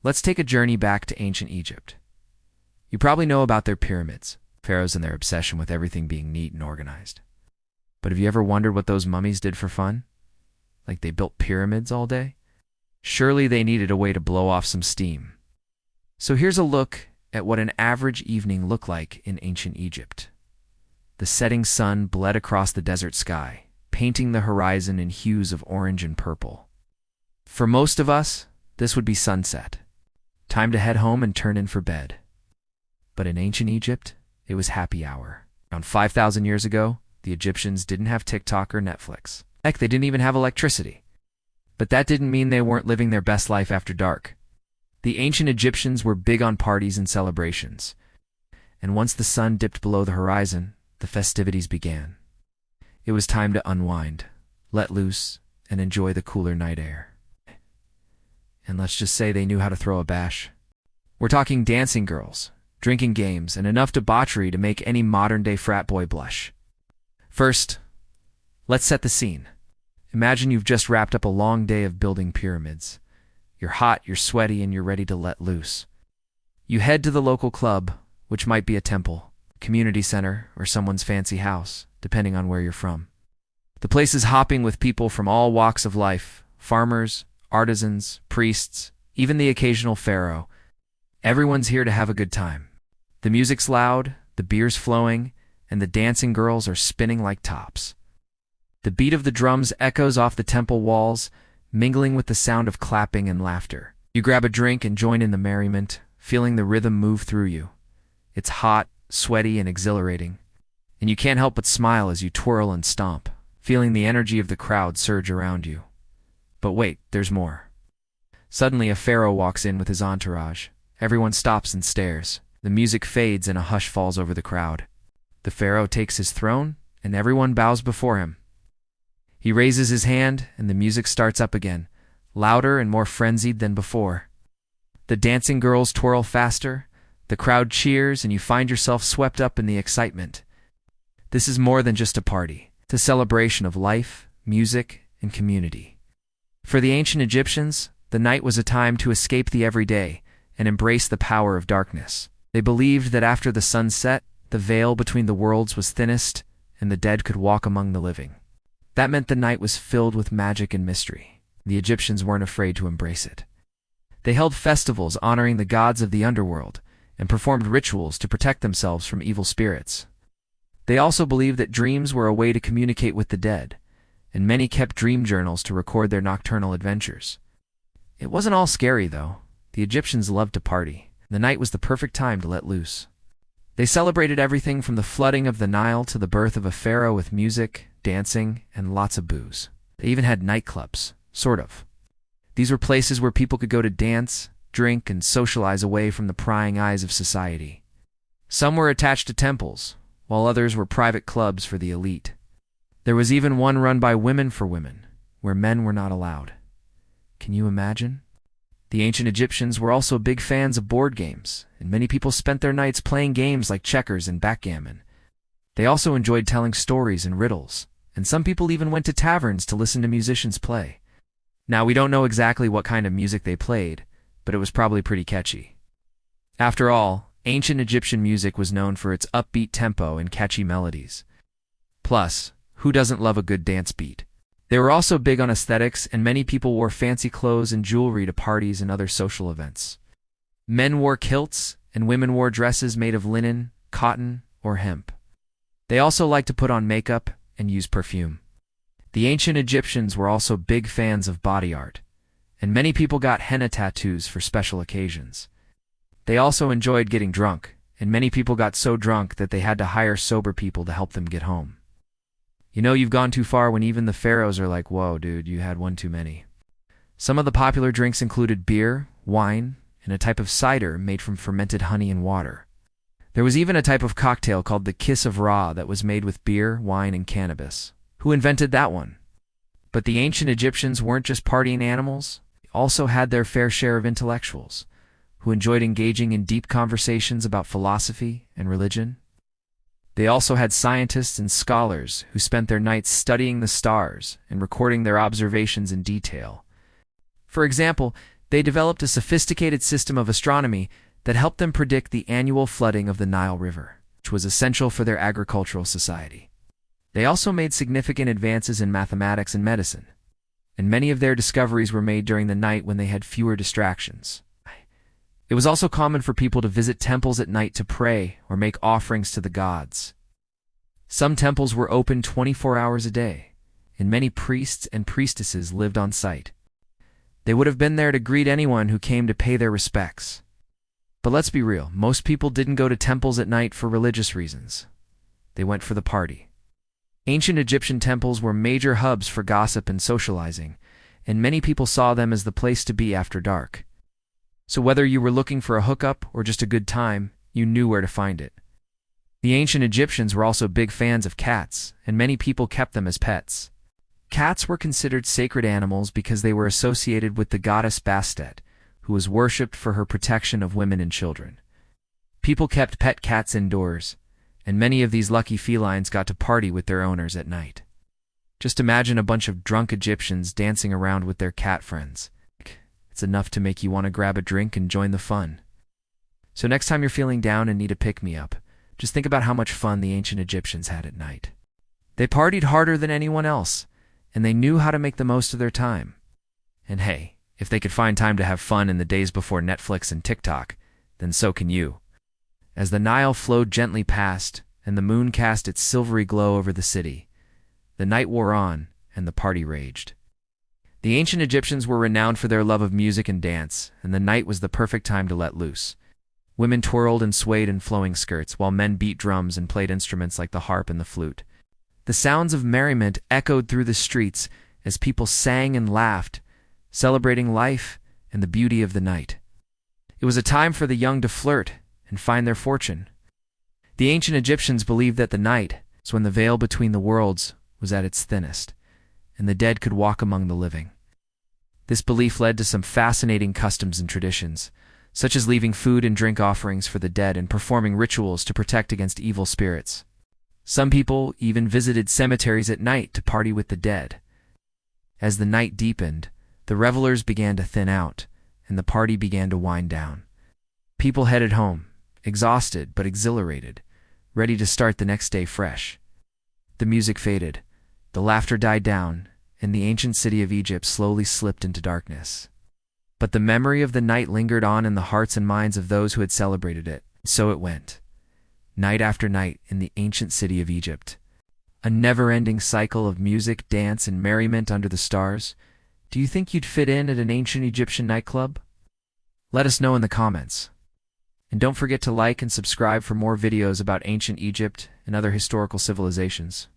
Let's take a journey back to ancient Egypt. You probably know about their pyramids, pharaohs and their obsession with everything being neat and organized. But have you ever wondered what those mummies did for fun? Like they built pyramids all day? Surely they needed a way to blow off some steam. So here's a look at what an average evening looked like in ancient Egypt. The setting sun bled across the desert sky, painting the horizon in hues of orange and purple. For most of us, this would be sunset. Time to head home and turn in for bed. But in ancient Egypt, it was happy hour. Around 5,000 years ago, the Egyptians didn't have TikTok or Netflix. Heck, they didn't even have electricity. But that didn't mean they weren't living their best life after dark. The ancient Egyptians were big on parties and celebrations. And once the sun dipped below the horizon, the festivities began. It was time to unwind, let loose, and enjoy the cooler night air. And let's just say they knew how to throw a bash. We're talking dancing girls, drinking games, and enough debauchery to make any modern-day frat boy blush. First, let's set the scene. Imagine you've just wrapped up a long day of building pyramids. You're hot, you're sweaty, and you're ready to let loose. You head to the local club, which might be a temple, community center, or someone's fancy house, depending on where you're from. The place is hopping with people from all walks of life, farmers, artisans, priests, even the occasional pharaoh. Everyone's here to have a good time. The music's loud, the beer's flowing, and the dancing girls are spinning like tops. The beat of the drums echoes off the temple walls, mingling with the sound of clapping and laughter. You grab a drink and join in the merriment, feeling the rhythm move through you. It's hot, sweaty, and exhilarating, and you can't help but smile as you twirl and stomp, feeling the energy of the crowd surge around you. But wait, there's more. Suddenly a pharaoh walks in with his entourage. Everyone stops and stares. The music fades and a hush falls over the crowd. The pharaoh takes his throne, and everyone bows before him. He raises his hand, and the music starts up again, louder and more frenzied than before. The dancing girls twirl faster, the crowd cheers, and you find yourself swept up in the excitement. This is more than just a party. It's a celebration of life, music, and community. For the ancient Egyptians, the night was a time to escape the everyday and embrace the power of darkness. They believed that after the sun set, the veil between the worlds was thinnest, and the dead could walk among the living. That meant the night was filled with magic and mystery. The Egyptians weren't afraid to embrace it. They held festivals honoring the gods of the underworld and performed rituals to protect themselves from evil spirits. They also believed that dreams were a way to communicate with the dead, and many kept dream journals to record their nocturnal adventures. It wasn't all scary, though. The Egyptians loved to party. The night was the perfect time to let loose. They celebrated everything from the flooding of the Nile to the birth of a pharaoh with music, dancing, and lots of booze. They even had nightclubs, sort of. These were places where people could go to dance, drink, and socialize away from the prying eyes of society. Some were attached to temples, while others were private clubs for the elite. There was even one run by women for women, where men were not allowed. Can you imagine? The ancient Egyptians were also big fans of board games, and many people spent their nights playing games like checkers and backgammon. They also enjoyed telling stories and riddles, and some people even went to taverns to listen to musicians play. Now, we don't know exactly what kind of music they played, but it was probably pretty catchy. After all, ancient Egyptian music was known for its upbeat tempo and catchy melodies. Plus, who doesn't love a good dance beat? They were also big on aesthetics, and many people wore fancy clothes and jewelry to parties and other social events. Men wore kilts, and women wore dresses made of linen, cotton, or hemp. They also liked to put on makeup and use perfume. The ancient Egyptians were also big fans of body art, and many people got henna tattoos for special occasions. They also enjoyed getting drunk, and many people got so drunk that they had to hire sober people to help them get home. You know you've gone too far when even the pharaohs are like, "Whoa, dude, you had one too many." Some of the popular drinks included beer, wine, and a type of cider made from fermented honey and water. There was even a type of cocktail called the Kiss of Ra that was made with beer, wine, and cannabis. Who invented that one? But the ancient Egyptians weren't just partying animals. They also had their fair share of intellectuals, who enjoyed engaging in deep conversations about philosophy and religion. They also had scientists and scholars who spent their nights studying the stars and recording their observations in detail. For example, They developed a sophisticated system of astronomy that helped them predict the annual flooding of the Nile River, which was essential for their agricultural society. They also made significant advances in mathematics and medicine, and many of their discoveries were made during the night when they had fewer distractions. It was also common for people to visit temples at night to pray or make offerings to the gods. Some temples were open 24 hours a day, and many priests and priestesses lived on site. They would have been there to greet anyone who came to pay their respects. But let's be real, most people didn't go to temples at night for religious reasons. They went for the party. Ancient Egyptian temples were major hubs for gossip and socializing, and many people saw them as the place to be after dark. So whether you were looking for a hookup or just a good time, you knew where to find it. The ancient Egyptians were also big fans of cats, and many people kept them as pets. Cats were considered sacred animals because they were associated with the goddess Bastet, who was worshipped for her protection of women and children. People kept pet cats indoors, and many of these lucky felines got to party with their owners at night. Just imagine a bunch of drunk Egyptians dancing around with their cat friends. It's enough to make you want to grab a drink and join the fun. So next time you're feeling down and need a pick-me-up, just think about how much fun the ancient Egyptians had at night. They partied harder than anyone else, and they knew how to make the most of their time. And hey, if they could find time to have fun in the days before Netflix and TikTok, then so can you. As the Nile flowed gently past, and the moon cast its silvery glow over the city, the night wore on, and the party raged. The ancient Egyptians were renowned for their love of music and dance, and the night was the perfect time to let loose. Women twirled and swayed in flowing skirts, while men beat drums and played instruments like the harp and the flute. The sounds of merriment echoed through the streets as people sang and laughed, celebrating life and the beauty of the night. It was a time for the young to flirt and find their fortune. The ancient Egyptians believed that the night was when the veil between the worlds was at its thinnest, and the dead could walk among the living. This belief led to some fascinating customs and traditions, such as leaving food and drink offerings for the dead and performing rituals to protect against evil spirits. Some people even visited cemeteries at night to party with the dead. As the night deepened, the revelers began to thin out, and the party began to wind down. People headed home, exhausted but exhilarated, ready to start the next day fresh. The music faded, the laughter died down, and the ancient city of Egypt slowly slipped into darkness. But the memory of the night lingered on in the hearts and minds of those who had celebrated it. So it went, night after night in the ancient city of Egypt. A never-ending cycle of music, dance, and merriment under the stars. Do you think you'd fit in at an ancient Egyptian nightclub? Let us know in the comments. And don't forget to like and subscribe for more videos about ancient Egypt and other historical civilizations.